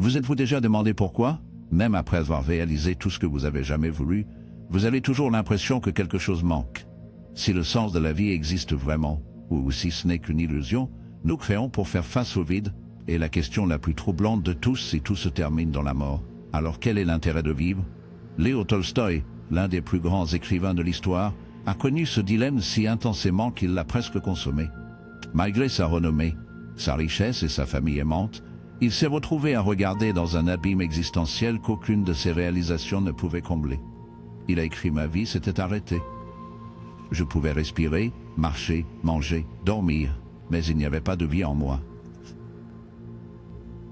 Vous êtes-vous déjà demandé pourquoi? Même après avoir réalisé tout ce que vous avez jamais voulu, vous avez toujours l'impression que quelque chose manque. Si le sens de la vie existe vraiment, ou si ce n'est qu'une illusion, nous créons pour faire face au vide, et la question la plus troublante de tous, si tout se termine dans la mort, alors quel est l'intérêt de vivre? Léo Tolstoï, l'un des plus grands écrivains de l'histoire, a connu ce dilemme si intensément qu'il l'a presque consommé. Malgré sa renommée, sa richesse et sa famille aimante, il s'est retrouvé à regarder dans un abîme existentiel qu'aucune de ses réalisations ne pouvait combler. Il a écrit « Ma vie s'était arrêtée. Je pouvais respirer, marcher, manger, dormir, mais il n'y avait pas de vie en moi. »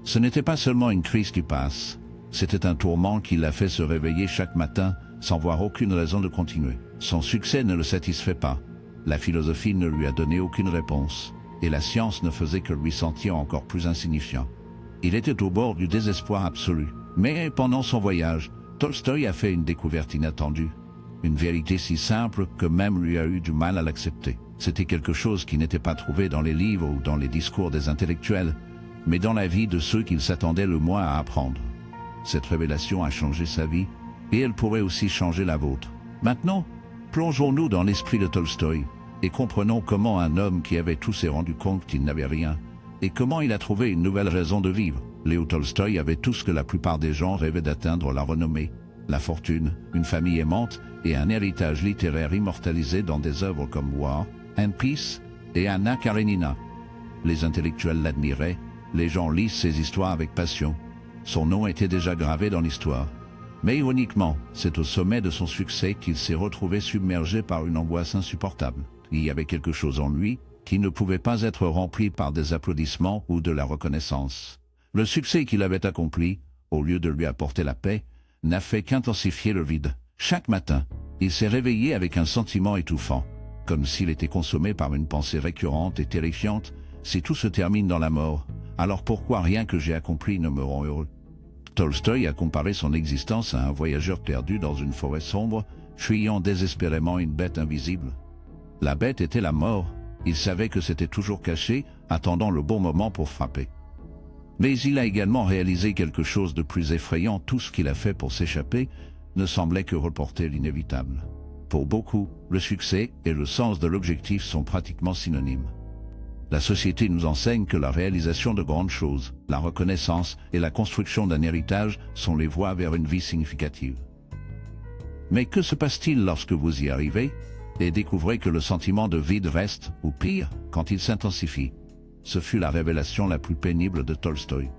Ce n'était pas seulement une crise qui passe, c'était un tourment qui l'a fait se réveiller chaque matin sans voir aucune raison de continuer. Son succès ne le satisfait pas, la philosophie ne lui a donné aucune réponse, et la science ne faisait que lui sentir encore plus insignifiant. Il était au bord du désespoir absolu. Mais pendant son voyage, Tolstoï a fait une découverte inattendue. Une vérité si simple que même lui a eu du mal à l'accepter. C'était quelque chose qui n'était pas trouvé dans les livres ou dans les discours des intellectuels, mais dans la vie de ceux qu'il s'attendait le moins à apprendre. Cette révélation a changé sa vie, et elle pourrait aussi changer la vôtre. Maintenant, plongeons-nous dans l'esprit de Tolstoï, et comprenons comment un homme qui avait tout s'est rendu compte qu'il n'avait rien, et comment il a trouvé une nouvelle raison de vivre. Léo Tolstoï avait tout ce que la plupart des gens rêvaient d'atteindre: la renommée, la fortune, une famille aimante et un héritage littéraire immortalisé dans des œuvres comme War and Peace et Anna Karenina. Les intellectuels l'admiraient, les gens lisent ses histoires avec passion. Son nom était déjà gravé dans l'histoire. Mais ironiquement, c'est au sommet de son succès qu'il s'est retrouvé submergé par une angoisse insupportable. Il y avait quelque chose en lui qui ne pouvait pas être rempli par des applaudissements ou de la reconnaissance. Le succès qu'il avait accompli, au lieu de lui apporter la paix, n'a fait qu'intensifier le vide. Chaque matin, il s'est réveillé avec un sentiment étouffant, comme s'il était consommé par une pensée récurrente et terrifiante: si tout se termine dans la mort, alors pourquoi rien que j'ai accompli ne me rend heureux? Tolstoï a comparé son existence à un voyageur perdu dans une forêt sombre, fuyant désespérément une bête invisible. La bête était la mort. Il savait que c'était toujours caché, attendant le bon moment pour frapper. Mais il a également réalisé quelque chose de plus effrayant: tout ce qu'il a fait pour s'échapper ne semblait que reporter l'inévitable. Pour beaucoup, le succès et le sens de l'objectif sont pratiquement synonymes. La société nous enseigne que la réalisation de grandes choses, la reconnaissance et la construction d'un héritage sont les voies vers une vie significative. Mais que se passe-t-il lorsque vous y arrivez et découvrez que le sentiment de vide reste, ou pire, quand il s'intensifie? Ce fut la révélation la plus pénible de Tolstoï.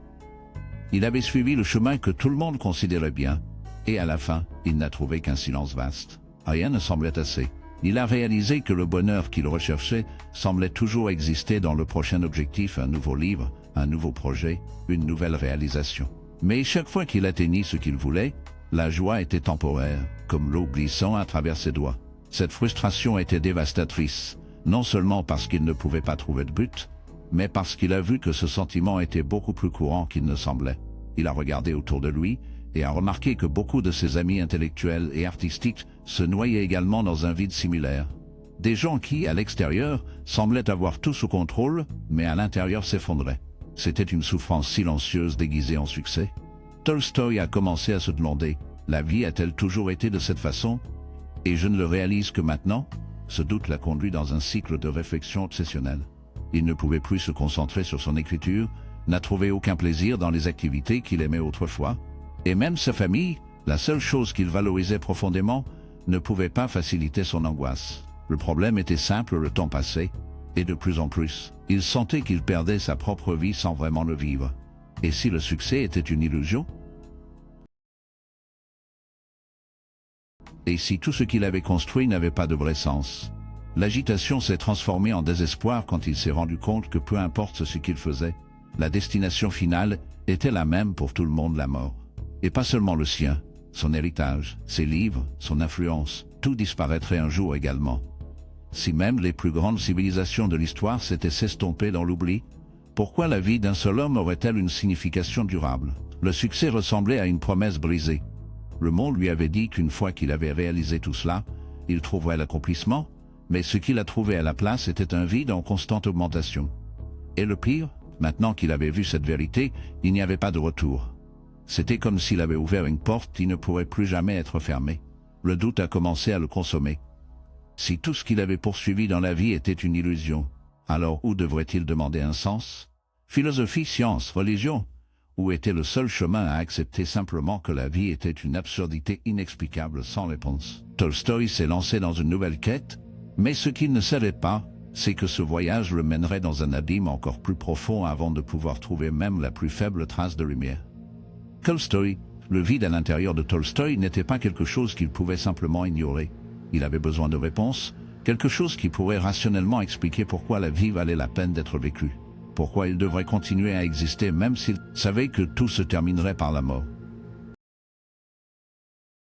Il avait suivi le chemin que tout le monde considérait bien, et à la fin, il n'a trouvé qu'un silence vaste. Rien ne semblait assez. Il a réalisé que le bonheur qu'il recherchait semblait toujours exister dans le prochain objectif: un nouveau livre, un nouveau projet, une nouvelle réalisation. Mais chaque fois qu'il atteignit ce qu'il voulait, la joie était temporaire, comme l'eau glissant à travers ses doigts. Cette frustration était dévastatrice, non seulement parce qu'il ne pouvait pas trouver de but, mais parce qu'il a vu que ce sentiment était beaucoup plus courant qu'il ne semblait. Il a regardé autour de lui et a remarqué que beaucoup de ses amis intellectuels et artistiques se noyaient également dans un vide similaire. Des gens qui, à l'extérieur, semblaient avoir tout sous contrôle, mais à l'intérieur s'effondraient. C'était une souffrance silencieuse déguisée en succès. Tolstoï a commencé à se demander: la vie a-t-elle toujours été de cette façon? Et je ne le réalise que maintenant? Ce doute l'a conduit dans un cycle de réflexion obsessionnelle. Il ne pouvait plus se concentrer sur son écriture, n'a trouvé aucun plaisir dans les activités qu'il aimait autrefois, et même sa famille, la seule chose qu'il valorisait profondément, ne pouvait pas faciliter son angoisse. Le problème était simple: le temps passait, et de plus en plus, il sentait qu'il perdait sa propre vie sans vraiment le vivre. Et si le succès était une illusion? Et si tout ce qu'il avait construit n'avait pas de vrai sens? L'agitation s'est transformée en désespoir quand il s'est rendu compte que peu importe ce qu'il faisait, la destination finale était la même pour tout le monde: la mort. Et pas seulement le sien, son héritage, ses livres, son influence, tout disparaîtrait un jour également. Si même les plus grandes civilisations de l'histoire s'étaient s'estomper dans l'oubli, pourquoi la vie d'un seul homme aurait-elle une signification durable? Le succès ressemblait à une promesse brisée. Le monde lui avait dit qu'une fois qu'il avait réalisé tout cela, il trouverait l'accomplissement, mais ce qu'il a trouvé à la place était un vide en constante augmentation. Et le pire, maintenant qu'il avait vu cette vérité, il n'y avait pas de retour. C'était comme s'il avait ouvert une porte qui ne pourrait plus jamais être fermée. Le doute a commencé à le consommer. Si tout ce qu'il avait poursuivi dans la vie était une illusion, alors où devrait-il demander un sens? Philosophie, science, religion? Où était le seul chemin à accepter simplement que la vie était une absurdité inexplicable sans réponse? Tolstoï s'est lancé dans une nouvelle quête, mais ce qu'il ne savait pas, c'est que ce voyage le mènerait dans un abîme encore plus profond avant de pouvoir trouver même la plus faible trace de lumière. Tolstoï, le vide à l'intérieur de Tolstoï n'était pas quelque chose qu'il pouvait simplement ignorer. Il avait besoin de réponses, quelque chose qui pourrait rationnellement expliquer pourquoi la vie valait la peine d'être vécue. Pourquoi il devrait continuer à exister même s'il savait que tout se terminerait par la mort.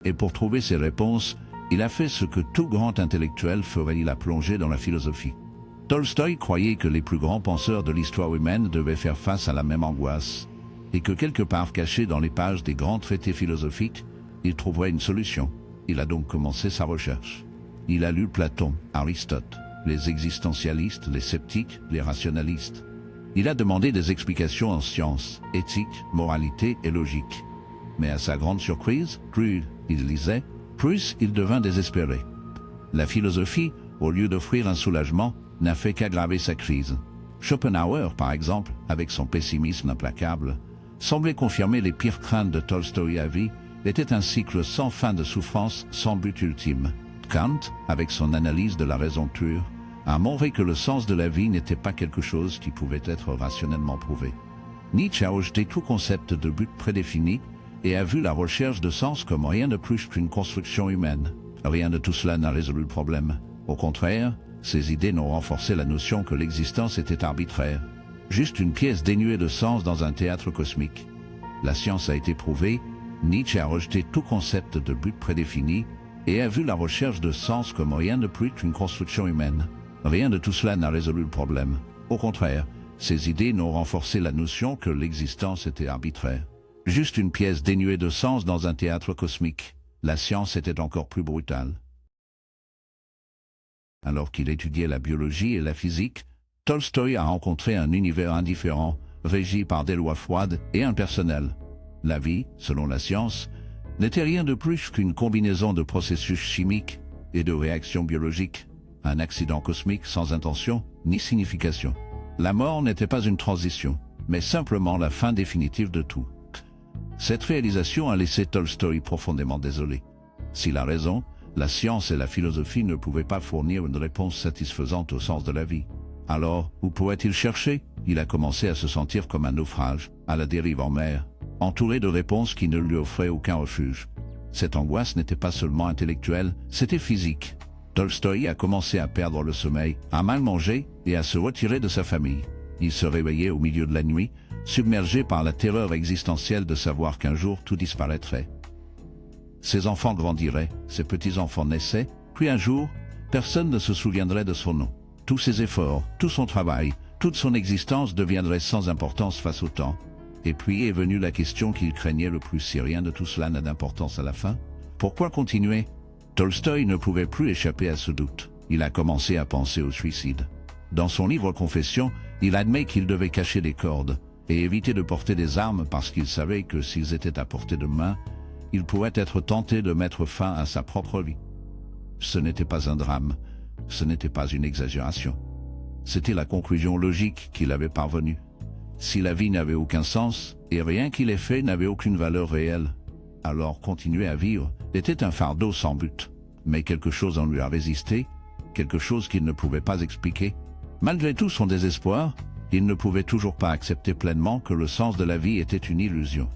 Et pour trouver ces réponses, il a fait ce que tout grand intellectuel ferait, il a plongé dans la philosophie. Tolstoï croyait que les plus grands penseurs de l'histoire humaine devaient faire face à la même angoisse, et que quelque part caché dans les pages des grands traités philosophiques, il trouverait une solution. Il a donc commencé sa recherche. Il a lu Platon, Aristote, les existentialistes, les sceptiques, les rationalistes. Il a demandé des explications en sciences, éthique, moralité et logique. Mais à sa grande surprise, plus il lisait, plus il devint désespéré. La philosophie, au lieu d'offrir un soulagement, n'a fait qu'aggraver sa crise. Schopenhauer, par exemple, avec son pessimisme implacable, semblait confirmer les pires craintes de Tolstoï à vie, était un cycle sans fin de souffrance, sans but ultime. Kant, avec son analyse de la raison pure, a montré que le sens de la vie n'était pas quelque chose qui pouvait être rationnellement prouvé. Nietzsche a rejeté tout concept de but prédéfini et a vu la recherche de sens comme rien de plus qu'une construction humaine. Rien de tout cela n'a résolu le problème. Au contraire, ces idées n'ont renforcé la notion que l'existence était arbitraire. Juste une pièce dénuée de sens dans un théâtre cosmique. La science a été prouvée, Nietzsche a rejeté tout concept de but prédéfini et a vu la recherche de sens comme rien de plus qu'une construction humaine. Rien de tout cela n'a résolu le problème. Au contraire, ces idées n'ont renforcé la notion que l'existence était arbitraire. Juste une pièce dénuée de sens dans un théâtre cosmique. La science était encore plus brutale. Alors qu'il étudiait la biologie et la physique, Tolstoï a rencontré un univers indifférent, régi par des lois froides et impersonnelles. La vie, selon la science, n'était rien de plus qu'une combinaison de processus chimiques et de réactions biologiques, un accident cosmique sans intention ni signification. La mort n'était pas une transition, mais simplement la fin définitive de tout. Cette réalisation a laissé Tolstoï profondément désolé. S'il a raison, la science et la philosophie ne pouvaient pas fournir une réponse satisfaisante au sens de la vie. Alors, où pourrait-il chercher? Il a commencé à se sentir comme un naufrage, à la dérive en mer, entouré de réponses qui ne lui offraient aucun refuge. Cette angoisse n'était pas seulement intellectuelle, c'était physique. Tolstoï a commencé à perdre le sommeil, à mal manger et à se retirer de sa famille. Il se réveillait au milieu de la nuit, submergé par la terreur existentielle de savoir qu'un jour tout disparaîtrait. Ses enfants grandiraient, ses petits-enfants naissaient, puis un jour, personne ne se souviendrait de son nom. Tous ses efforts, tout son travail, toute son existence deviendraient sans importance face au temps. Et puis est venue la question qu'il craignait le plus: si rien de tout cela n'a d'importance à la fin, pourquoi continuer? Tolstoï ne pouvait plus échapper à ce doute. Il a commencé à penser au suicide. Dans son livre Confessions, il admet qu'il devait cacher les cordes et éviter de porter des armes parce qu'il savait que s'ils étaient à portée de main, il pourrait être tenté de mettre fin à sa propre vie. Ce n'était pas un drame, ce n'était pas une exagération. C'était la conclusion logique qu'il avait parvenue. Si la vie n'avait aucun sens et rien qu'il ait fait n'avait aucune valeur réelle, alors continuer à vivre était un fardeau sans but. Mais quelque chose en lui a résisté, quelque chose qu'il ne pouvait pas expliquer. Malgré tout son désespoir, il ne pouvait toujours pas accepter pleinement que le sens de la vie était une illusion.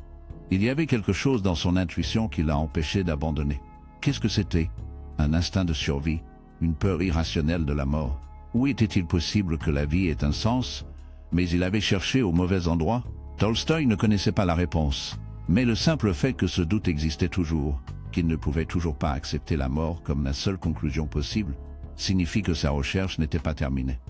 Il y avait quelque chose dans son intuition qui l'a empêché d'abandonner. Qu'est-ce que c'était? Un instinct de survie, une peur irrationnelle de la mort. Où était-il possible que la vie ait un sens? Mais il avait cherché au mauvais endroit. Tolstoï ne connaissait pas la réponse. Mais le simple fait que ce doute existait toujours, qu'il ne pouvait toujours pas accepter la mort comme la seule conclusion possible, signifie que sa recherche n'était pas terminée.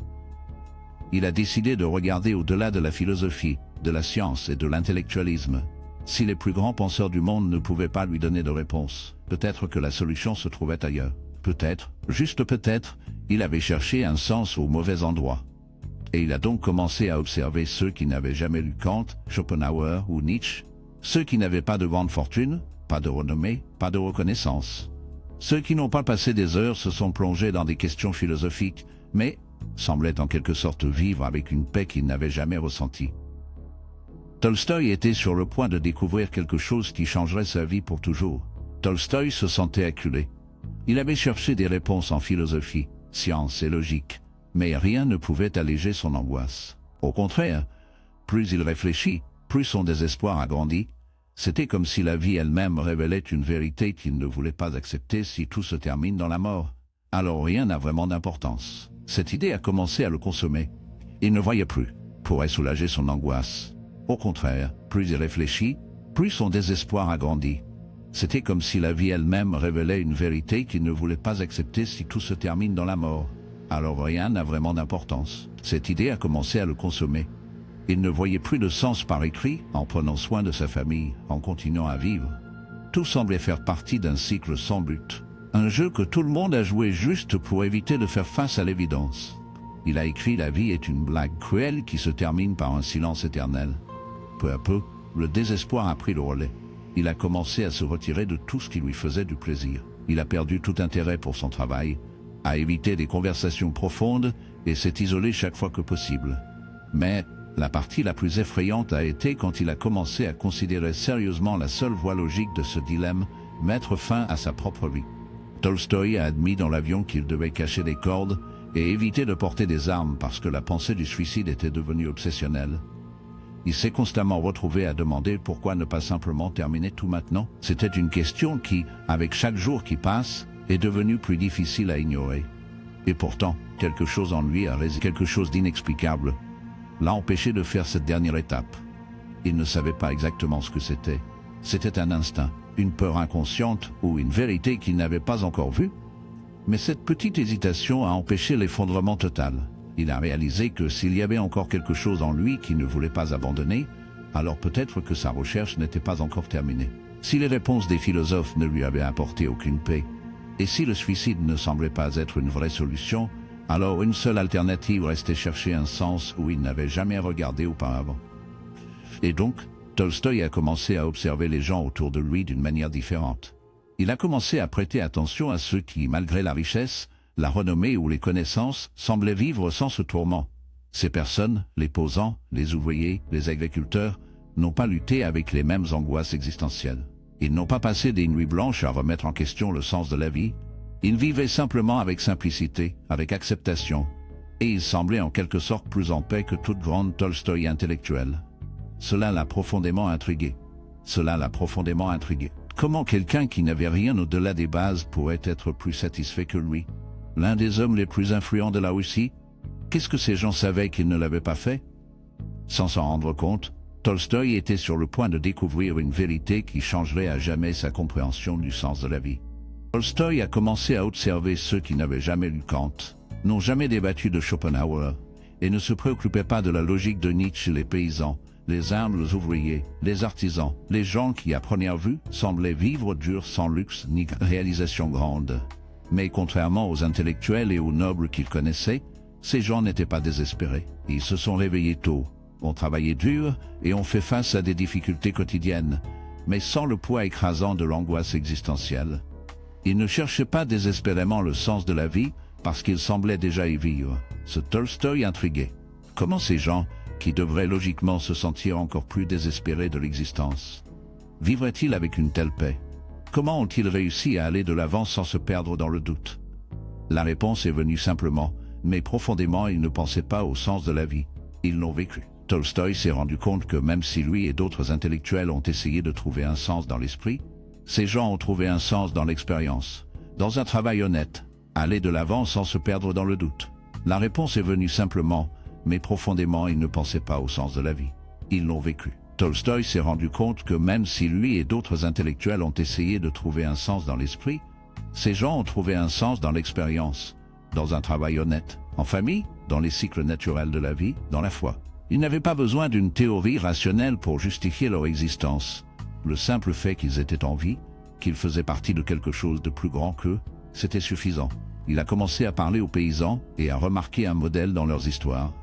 Il a décidé de regarder au-delà de la philosophie, de la science et de l'intellectualisme. Si les plus grands penseurs du monde ne pouvaient pas lui donner de réponse, peut-être que la solution se trouvait ailleurs. Peut-être, juste peut-être, il avait cherché un sens au mauvais endroit. Et il a donc commencé à observer ceux qui n'avaient jamais lu Kant, Schopenhauer ou Nietzsche, Ceux qui n'avaient pas de grande fortune, pas de renommée, pas de reconnaissance. Ceux qui n'ont pas passé des heures se sont plongés dans des questions philosophiques, mais semblaient en quelque sorte vivre avec une paix qu'ils n'avaient jamais ressentie. Tolstoï était sur le point de découvrir quelque chose qui changerait sa vie pour toujours. Tolstoï se sentait acculé. Il avait cherché des réponses en philosophie, science et logique, mais rien ne pouvait alléger son angoisse. Au contraire, plus il réfléchit, plus son désespoir agrandit. C'était comme si la vie elle-même révélait une vérité qu'il ne voulait pas accepter. Si tout se termine dans la mort, alors rien n'a vraiment d'importance. Cette idée a commencé à le consommer. Il ne voyait plus, pourrait soulager son angoisse. Au contraire, plus il réfléchit, plus son désespoir agrandit. C'était comme si la vie elle-même révélait une vérité qu'il ne voulait pas accepter. Si tout se termine dans la mort, alors rien n'a vraiment d'importance. Cette idée a commencé à le consommer. Il ne voyait plus de sens par écrit, en prenant soin de sa famille, en continuant à vivre. Tout semblait faire partie d'un cycle sans but. Un jeu que tout le monde a joué juste pour éviter de faire face à l'évidence. Il a écrit « La vie est une blague cruelle qui se termine par un silence éternel ». Peu à peu, le désespoir a pris le relais. Il a commencé à se retirer de tout ce qui lui faisait du plaisir. Il a perdu tout intérêt pour son travail, a évité des conversations profondes et s'est isolé chaque fois que possible. Mais la partie la plus effrayante a été quand il a commencé à considérer sérieusement la seule voie logique de ce dilemme, mettre fin à sa propre vie. Tolstoï a admis dans l'avion qu'il devait cacher des cordes et éviter de porter des armes parce que la pensée du suicide était devenue obsessionnelle. Il s'est constamment retrouvé à demander pourquoi ne pas simplement terminer tout maintenant. C'était une question qui, avec chaque jour qui passe, est devenue plus difficile à ignorer. Et pourtant, quelque chose en lui a résisté, quelque chose d'inexplicable l'a empêché de faire cette dernière étape. Il ne savait pas exactement ce que c'était. C'était un instinct, une peur inconsciente ou une vérité qu'il n'avait pas encore vue. Mais cette petite hésitation a empêché l'effondrement total. Il a réalisé que s'il y avait encore quelque chose en lui qui ne voulait pas abandonner, alors peut-être que sa recherche n'était pas encore terminée. Si les réponses des philosophes ne lui avaient apporté aucune paix, et si le suicide ne semblait pas être une vraie solution, alors une seule alternative restait chercher un sens où il n'avait jamais regardé auparavant. Et donc, Tolstoï a commencé à observer les gens autour de lui d'une manière différente. Il a commencé à prêter attention à ceux qui, malgré la richesse, la renommée ou les connaissances, semblaient vivre sans ce tourment. Ces personnes, les paysans, les ouvriers, les agriculteurs, n'ont pas lutté avec les mêmes angoisses existentielles. Ils n'ont pas passé des nuits blanches à remettre en question le sens de la vie. Ils vivaient simplement avec simplicité, avec acceptation, et ils semblaient en quelque sorte plus en paix que toute grande Tolstoï intellectuelle. Cela l'a profondément intrigué. Comment quelqu'un qui n'avait rien au-delà des bases pourrait être plus satisfait que lui? L'un des hommes les plus influents de la Russie? Qu'est-ce que ces gens savaient qu'ils ne l'avaient pas fait? Sans s'en rendre compte, Tolstoï était sur le point de découvrir une vérité qui changerait à jamais sa compréhension du sens de la vie. Tolstoï a commencé à observer ceux qui n'avaient jamais lu Kant, n'ont jamais débattu de Schopenhauer, et ne se préoccupaient pas de la logique de Nietzsche. Les paysans, les humbles ouvriers, les artisans, les gens qui, à première vue, semblaient vivre dur sans luxe ni réalisation grande. Mais contrairement aux intellectuels et aux nobles qu'ils connaissaient, ces gens n'étaient pas désespérés. Ils se sont réveillés tôt, ont travaillé dur et ont fait face à des difficultés quotidiennes, mais sans le poids écrasant de l'angoisse existentielle. Ils ne cherchaient pas désespérément le sens de la vie parce qu'ils semblaient déjà y vivre. Ce Tolstoï intriguait. Comment ces gens, qui devraient logiquement se sentir encore plus désespérés de l'existence, vivraient-ils avec une telle paix? Comment ont-ils réussi à aller de l'avant sans se perdre dans le doute? La réponse est venue simplement, mais profondément ils ne pensaient pas au sens de la vie. Ils l'ont vécu. Tolstoï s'est rendu compte que même si lui et d'autres intellectuels ont essayé de trouver un sens dans l'esprit, ces gens ont trouvé un sens dans l'expérience, dans un travail honnête, aller de l'avant sans se perdre dans le doute. La réponse est venue simplement, mais profondément ils ne pensaient pas au sens de la vie. Ils l'ont vécu. Tolstoï s'est rendu compte que même si lui et d'autres intellectuels ont essayé de trouver un sens dans l'esprit, ces gens ont trouvé un sens dans l'expérience, dans un travail honnête, en famille, dans les cycles naturels de la vie, dans la foi. Ils n'avaient pas besoin d'une théorie rationnelle pour justifier leur existence. Le simple fait qu'ils étaient en vie, qu'ils faisaient partie de quelque chose de plus grand qu'eux, c'était suffisant. Il a commencé à parler aux paysans et à remarquer un modèle dans leurs histoires.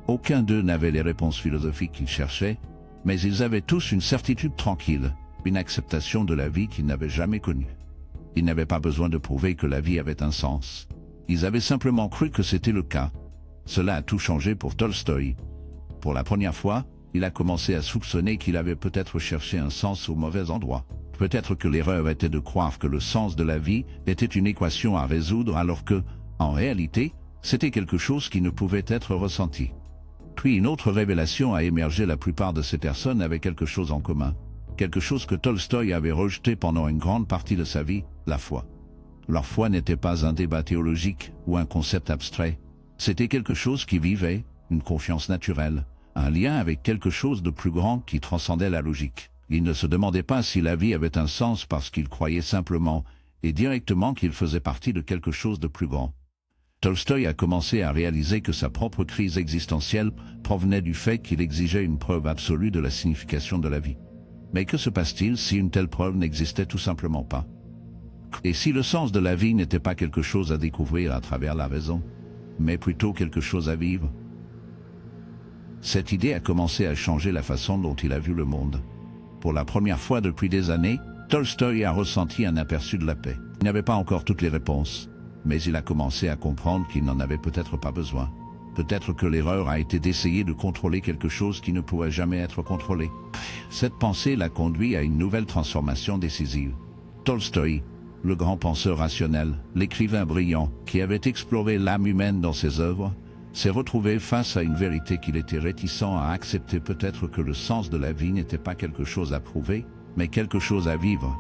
Aucun d'eux n'avait les réponses philosophiques qu'ils cherchaient, Mais ils avaient tous une certitude tranquille, une acceptation de la vie qu'ils n'avaient jamais connue. Ils n'avaient pas besoin de prouver que la vie avait un sens. Ils avaient simplement cru que c'était le cas. Cela a tout changé pour Tolstoï. Pour la première fois, il a commencé à soupçonner qu'il avait peut-être cherché un sens au mauvais endroit. Peut-être que l'erreur était de croire que le sens de la vie était une équation à résoudre alors que, en réalité, c'était quelque chose qui ne pouvait être ressenti. Puis une autre révélation a émergé. La plupart de ces personnes avaient quelque chose en commun. Quelque chose que Tolstoï avait rejeté pendant une grande partie de sa vie, la foi. Leur foi n'était pas un débat théologique ou un concept abstrait. C'était quelque chose qui vivait, une confiance naturelle, un lien avec quelque chose de plus grand qui transcendait la logique. Ils ne se demandaient pas si la vie avait un sens parce qu'ils croyaient simplement et directement qu'ils faisaient partie de quelque chose de plus grand. Tolstoï a commencé à réaliser que sa propre crise existentielle provenait du fait qu'il exigeait une preuve absolue de la signification de la vie. Mais que se passe-t-il si une telle preuve n'existait tout simplement pas? Et si le sens de la vie n'était pas quelque chose à découvrir à travers la raison, mais plutôt quelque chose à vivre? Cette idée a commencé à changer la façon dont il a vu le monde. Pour la première fois depuis des années, Tolstoï a ressenti un aperçu de la paix. Il n'avait pas encore toutes les réponses, mais il a commencé à comprendre qu'il n'en avait peut-être pas besoin. Peut-être que l'erreur a été d'essayer de contrôler quelque chose qui ne pourrait jamais être contrôlé. Cette pensée l'a conduit à une nouvelle transformation décisive. Tolstoï, le grand penseur rationnel, l'écrivain brillant qui avait exploré l'âme humaine dans ses œuvres, s'est retrouvé face à une vérité qu'il était réticent à accepter. Peut-être que le sens de la vie n'était pas quelque chose à prouver, mais quelque chose à vivre.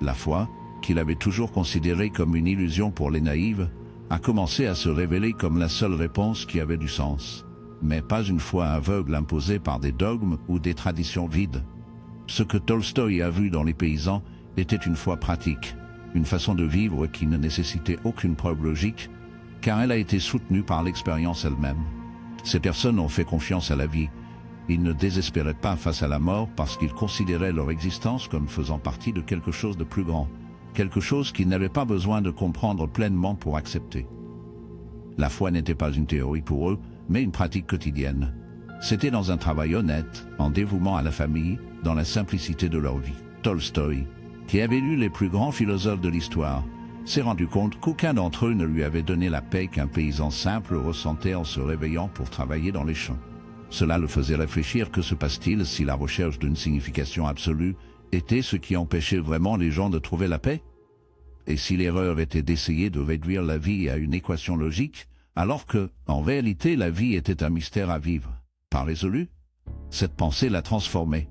La foi, qu'il avait toujours considérée comme une illusion pour les naïfs, a commencé à se révéler comme la seule réponse qui avait du sens. Mais pas une foi aveugle imposée par des dogmes ou des traditions vides. Ce que Tolstoï a vu dans les paysans était une foi pratique, une façon de vivre qui ne nécessitait aucune preuve logique, car elle a été soutenue par l'expérience elle-même. Ces personnes ont fait confiance à la vie. Ils ne désespéraient pas face à la mort parce qu'ils considéraient leur existence comme faisant partie de quelque chose de plus grand, quelque chose qu'ils n'avaient pas besoin de comprendre pleinement pour accepter. La foi n'était pas une théorie pour eux, mais une pratique quotidienne. C'était dans un travail honnête, en dévouement à la famille, dans la simplicité de leur vie. Tolstoï, qui avait lu les plus grands philosophes de l'histoire, s'est rendu compte qu'aucun d'entre eux ne lui avait donné la paix qu'un paysan simple ressentait en se réveillant pour travailler dans les champs. Cela le faisait réfléchir. Que se passe-t-il si la recherche d'une signification absolue était ce qui empêchait vraiment les gens de trouver la paix? Et si l'erreur était d'essayer de réduire la vie à une équation logique, alors que, en réalité, la vie était un mystère à vivre, pas résolu? Cette pensée l'a transformé.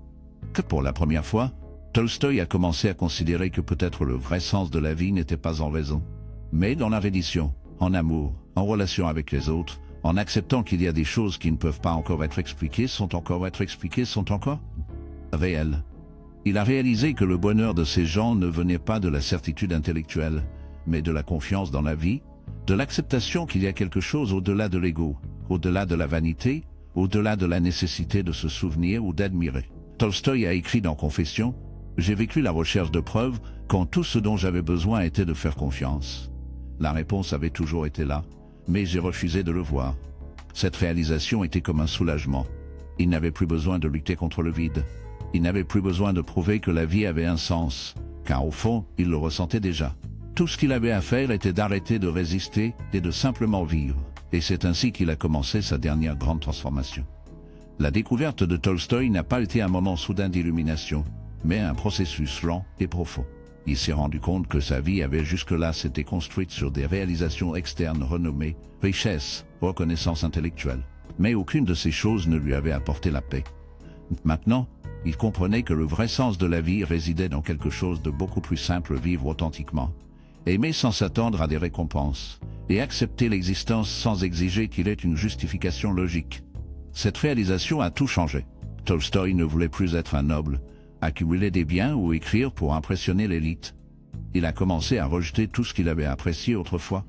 Que pour la première fois, Tolstoï a commencé à considérer que peut-être le vrai sens de la vie n'était pas en raison, mais dans la reddition, en amour, en relation avec les autres, en acceptant qu'il y a des choses qui ne peuvent pas encore être expliquées, sont encore réelles. Il a réalisé que le bonheur de ces gens ne venait pas de la certitude intellectuelle, mais de la confiance dans la vie, de l'acceptation qu'il y a quelque chose au-delà de l'ego, au-delà de la vanité, au-delà de la nécessité de se souvenir ou d'admirer. Tolstoï a écrit dans Confession: « J'ai vécu la recherche de preuves quand tout ce dont j'avais besoin était de faire confiance. La réponse avait toujours été là, mais j'ai refusé de le voir. » Cette réalisation était comme un soulagement. Il n'avait plus besoin de lutter contre le vide. Il n'avait plus besoin de prouver que la vie avait un sens, car au fond, il le ressentait déjà. Tout ce qu'il avait à faire était d'arrêter de résister et de simplement vivre. Et c'est ainsi qu'il a commencé sa dernière grande transformation. La découverte de Tolstoï n'a pas été un moment soudain d'illumination, mais un processus lent et profond. Il s'est rendu compte que sa vie avait jusque-là s'était construite sur des réalisations externes renommées, richesse, reconnaissance intellectuelle. Mais aucune de ces choses ne lui avait apporté la paix. Maintenant, il comprenait que le vrai sens de la vie résidait dans quelque chose de beaucoup plus simple: vivre authentiquement, aimer sans s'attendre à des récompenses, et accepter l'existence sans exiger qu'il ait une justification logique. Cette réalisation a tout changé. Tolstoï ne voulait plus être un noble, accumuler des biens ou écrire pour impressionner l'élite. Il a commencé à rejeter tout ce qu'il avait apprécié autrefois.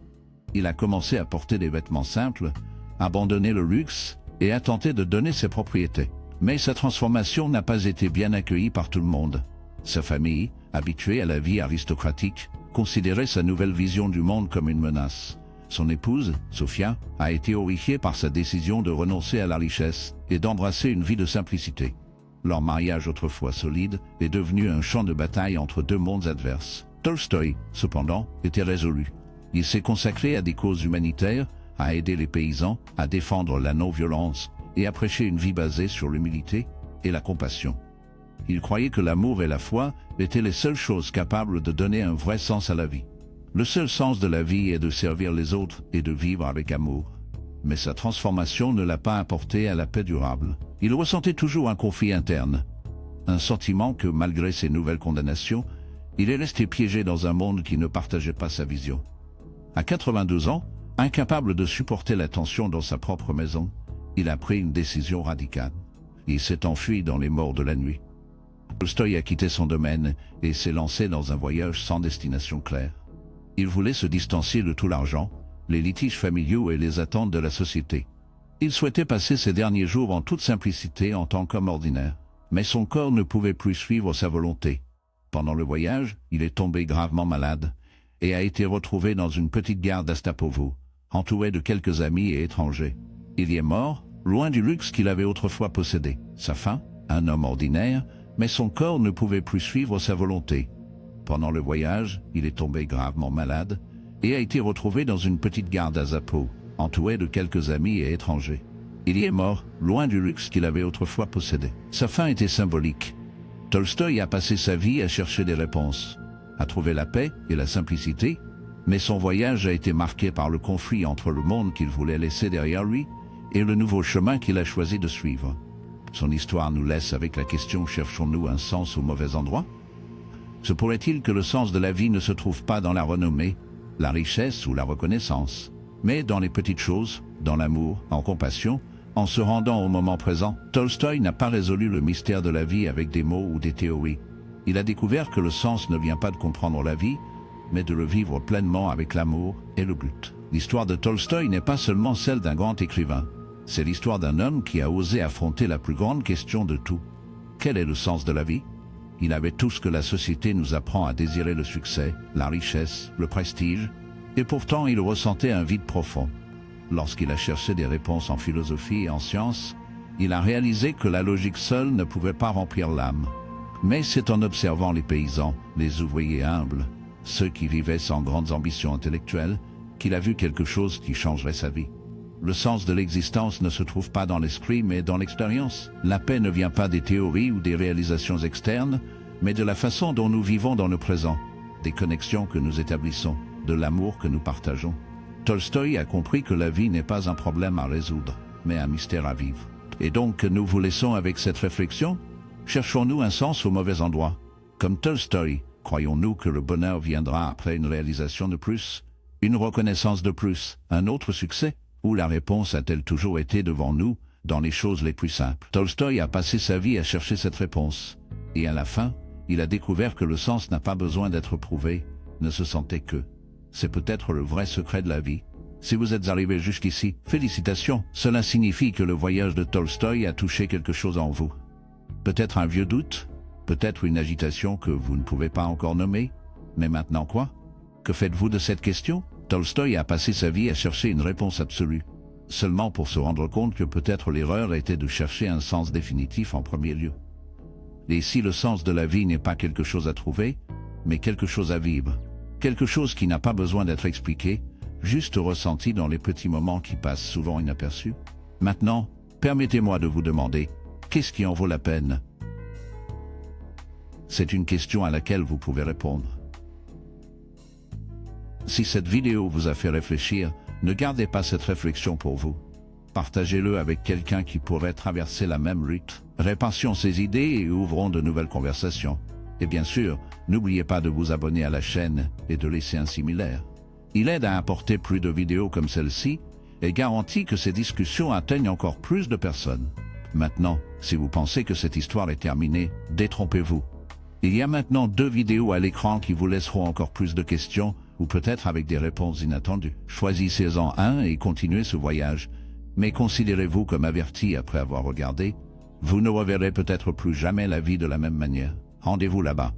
Il a commencé à porter des vêtements simples, abandonner le luxe et à tenter de donner ses propriétés. Mais sa transformation n'a pas été bien accueillie par tout le monde. Sa famille, habituée à la vie aristocratique, considérait sa nouvelle vision du monde comme une menace. Son épouse, Sofia, a été horrifiée par sa décision de renoncer à la richesse et d'embrasser une vie de simplicité. leur mariage autrefois solide est devenu un champ de bataille entre deux mondes adverses. Tolstoï, cependant, était résolu. Il s'est consacré à des causes humanitaires, à aider les paysans, à défendre la non-violence et à prêcher une vie basée sur l'humilité et la compassion. Il croyait que l'amour et la foi étaient les seules choses capables de donner un vrai sens à la vie. Le seul sens de la vie est de servir les autres et de vivre avec amour. Mais sa transformation ne l'a pas apporté à la paix durable. Il ressentait toujours un conflit interne, un sentiment que, malgré ses nouvelles condamnations, il est resté piégé dans un monde qui ne partageait pas sa vision. À 82 ans, incapable de supporter la tension dans sa propre maison, il a pris une décision radicale. Il s'est enfui dans les morts de la nuit. Tolstoï a quitté son domaine et s'est lancé dans un voyage sans destination claire. Il voulait se distancier de tout l'argent, les litiges familiaux et les attentes de la société. Il souhaitait passer ses derniers jours en toute simplicité en tant qu'homme ordinaire. Mais son corps ne pouvait plus suivre sa volonté. Pendant le voyage, il est tombé gravement malade et a été retrouvé dans une petite gare d'Astapovo, entouré de quelques amis et étrangers. Il y est mort, loin du luxe qu'il avait autrefois possédé. Sa fin, un homme ordinaire, mais son corps ne pouvait plus suivre sa volonté. Pendant le voyage, il est tombé gravement malade et a été retrouvé dans une petite gare d'Azapo, entouré de quelques amis et étrangers. Il y est mort, loin du luxe qu'il avait autrefois possédé. Sa fin était symbolique. Tolstoï a passé sa vie à chercher des réponses, à trouver la paix et la simplicité, mais son voyage a été marqué par le conflit entre le monde qu'il voulait laisser derrière lui et le nouveau chemin qu'il a choisi de suivre. Son histoire nous laisse avec la question: cherchons-nous un sens au mauvais endroit? Se pourrait-il que le sens de la vie ne se trouve pas dans la renommée, la richesse ou la reconnaissance, mais dans les petites choses, dans l'amour, en compassion, en se rendant au moment présent? Tolstoï n'a pas résolu le mystère de la vie avec des mots ou des théories. Il a découvert que le sens ne vient pas de comprendre la vie, mais de le vivre pleinement avec l'amour et le but. L'histoire de Tolstoï n'est pas seulement celle d'un grand écrivain. C'est l'histoire d'un homme qui a osé affronter la plus grande question de tout. Quel est le sens de la vie? Il avait tout ce que la société nous apprend à désirer: le succès, la richesse, le prestige, et pourtant il ressentait un vide profond. Lorsqu'il a cherché des réponses en philosophie et en sciences, il a réalisé que la logique seule ne pouvait pas remplir l'âme. Mais c'est en observant les paysans, les ouvriers humbles, ceux qui vivaient sans grandes ambitions intellectuelles, qu'il a vu quelque chose qui changerait sa vie. Le sens de l'existence ne se trouve pas dans l'esprit, mais dans l'expérience. La paix ne vient pas des théories ou des réalisations externes, mais de la façon dont nous vivons dans le présent, des connexions que nous établissons, de l'amour que nous partageons. Tolstoï a compris que la vie n'est pas un problème à résoudre, mais un mystère à vivre. Et donc, nous vous laissons avec cette réflexion. Cherchons-nous un sens au mauvais endroit? Comme Tolstoï, croyons-nous que le bonheur viendra après une réalisation de plus, une reconnaissance de plus, un autre succès? Ou la réponse a-t-elle toujours été devant nous, dans les choses les plus simples? Tolstoï a passé sa vie à chercher cette réponse. Et à la fin, il a découvert que le sens n'a pas besoin d'être prouvé, ne se sentait que. C'est peut-être le vrai secret de la vie. Si vous êtes arrivé jusqu'ici, félicitations. Cela signifie que le voyage de Tolstoï a touché quelque chose en vous. Peut-être un vieux doute, peut-être une agitation que vous ne pouvez pas encore nommer. Mais maintenant quoi? Que faites-vous de cette question? Tolstoï a passé sa vie à chercher une réponse absolue, seulement pour se rendre compte que peut-être l'erreur était de chercher un sens définitif en premier lieu. Et si le sens de la vie n'est pas quelque chose à trouver, mais quelque chose à vivre, quelque chose qui n'a pas besoin d'être expliqué, juste ressenti dans les petits moments qui passent souvent inaperçus? Maintenant, permettez-moi de vous demander, qu'est-ce qui en vaut la peine? C'est une question à laquelle vous pouvez répondre. Si cette vidéo vous a fait réfléchir, ne gardez pas cette réflexion pour vous. Partagez-le avec quelqu'un qui pourrait traverser la même lutte. Répartions ces idées et ouvrons de nouvelles conversations. Et bien sûr, n'oubliez pas de vous abonner à la chaîne et de laisser un similaire. Il aide à apporter plus de vidéos comme celle-ci et garantit que ces discussions atteignent encore plus de personnes. Maintenant, si vous pensez que cette histoire est terminée, détrompez-vous. Il y a maintenant 2 vidéos à l'écran qui vous laisseront encore plus de questions, ou peut-être avec des réponses inattendues. Choisissez-en un et continuez ce voyage, mais considérez-vous comme averti après avoir regardé. Vous ne reverrez peut-être plus jamais la vie de la même manière. Rendez-vous là-bas.